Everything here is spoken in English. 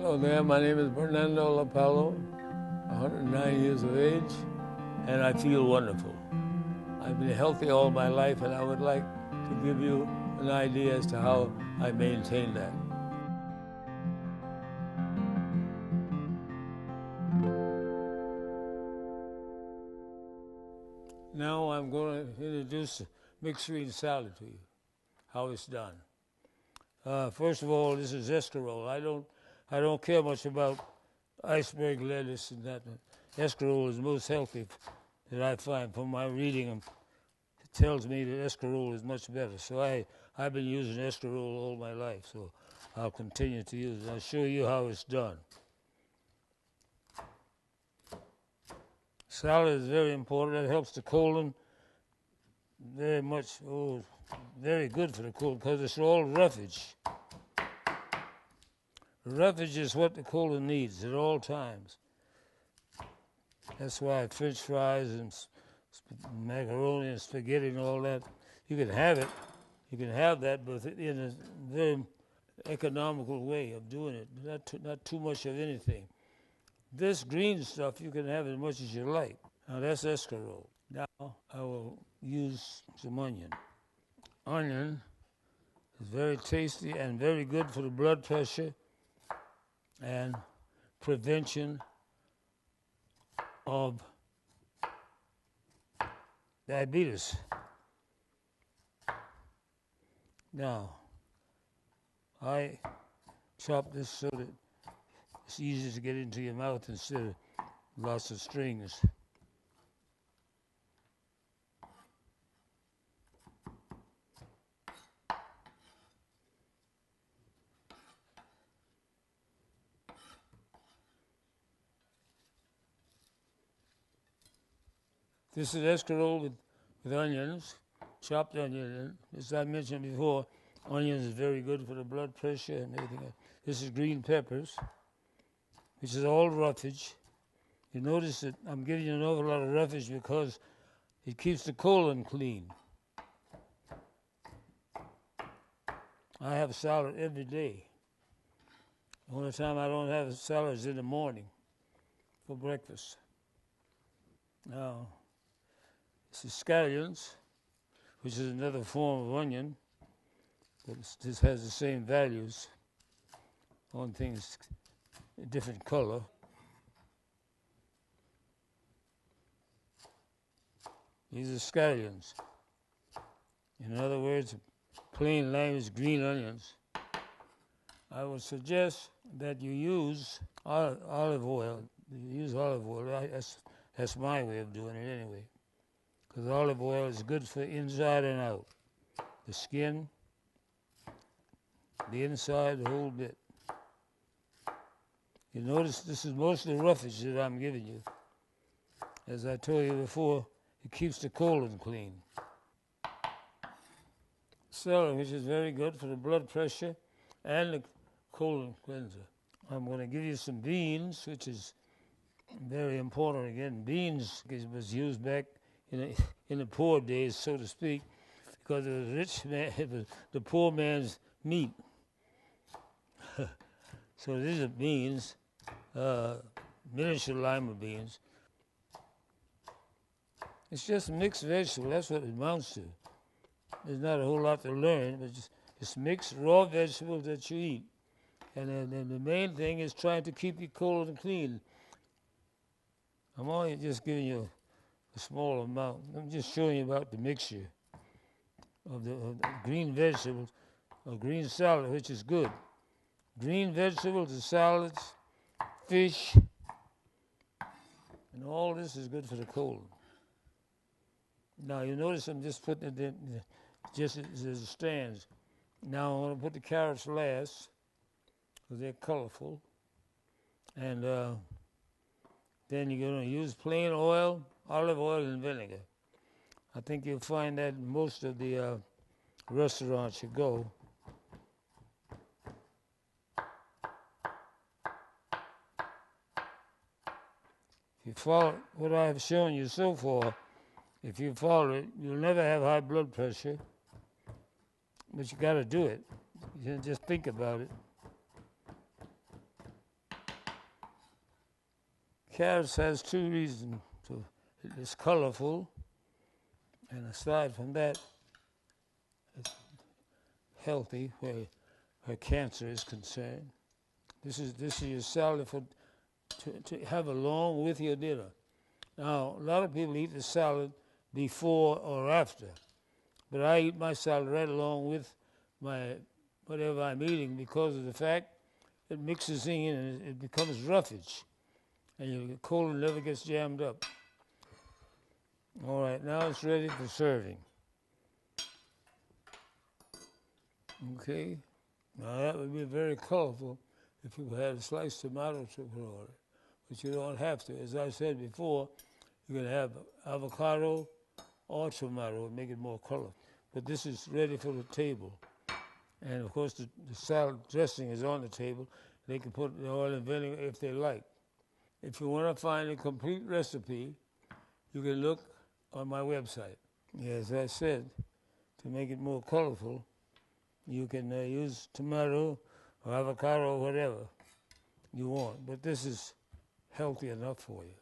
Hello there, my name is Fernando Lapallo, 109 years of age, and I feel wonderful. I've been healthy all my life, and I would like to give you an idea as to how I maintain that. Now I'm going to introduce mixed green salad to you, how it's done. First of all, this is escarole. I don't care much about iceberg lettuce and that. Escarole is most healthy that I find from my reading. It tells me that escarole is much better. So I've been using escarole all my life, so I'll continue to use it. I'll show you how it's done. Salad is very important. It helps the colon very much. Oh, very good for the colon because it's all roughage. Roughage is what the colon needs at all times. That's why French fries and macaroni and spaghetti and all that, you can have it. You can have that, but in a very economical way of doing it. Not too much of anything. This green stuff, you can have as much as you like. Now that's escarole. Now I will use some onion. Onion is very tasty and very good for the blood pressure and prevention of diabetes. Now, I chop this so that it's easy to get into your mouth instead of lots of strings. This is escarole with onions, chopped onion. As I mentioned before, onions is very good for the blood pressure and everything else. This is green peppers, which is all roughage. You notice that I'm giving you an awful lot of roughage because it keeps the colon clean. I have salad every day. The only time I don't have salad is in the morning for breakfast. Now, this is scallions, which is another form of onion, but this has the same values. One thing is a different color. These are scallions. In other words, plain language, green onions. I would suggest that you use olive oil. You use olive oil. That's my way of doing it anyway. Because olive oil is good for inside and out. The skin, the inside, the whole bit. You notice this is mostly roughage that I'm giving you. As I told you before, it keeps the colon clean. Celery, which is very good for the blood pressure and the colon cleanser. I'm going to give you some beans, which is very important again. Beans was used back in the poor days, so to speak, because it was rich man, it was the poor man's meat. So these are beans, miniature lima beans. It's just mixed vegetable. That's what it amounts to. There's not a whole lot to learn, but it's mixed raw vegetables that you eat. And then the main thing is trying to keep your colon clean. I'm only just giving you a small amount. I'm just showing you about the mixture of the green vegetables, of green salad, which is good. Green vegetables, the salads, fish, and all this is good for the colon. Now you notice I'm just putting it in just as it stands. Now I'm going to put the carrots last because they're colorful. And then you're going to use plain oil, olive oil, and vinegar. I think you'll find that in most of the restaurants you go. If you follow what I've shown you so far, if you follow it, you'll never have high blood pressure, but you got to do it. You just think about it. Carrots has two reasons. It's colorful, and aside from that, it's healthy where cancer is concerned. This is your salad to have along with your dinner. Now, a lot of people eat the salad before or after, but I eat my salad right along with my whatever I'm eating because of the fact it mixes in and it becomes roughage, and your colon never gets jammed up. All right, now it's ready for serving. Okay, now that would be very colorful if you had a sliced tomato to put on it, but you don't have to. As I said before, you can have avocado or tomato and make it more colorful. But this is ready for the table. And of course, the salad dressing is on the table. They can put the oil and vinegar if they like. If you want to find a complete recipe, you can look on my website. As I said, to make it more colorful, you can use tomato or avocado or whatever you want. But this is healthy enough for you.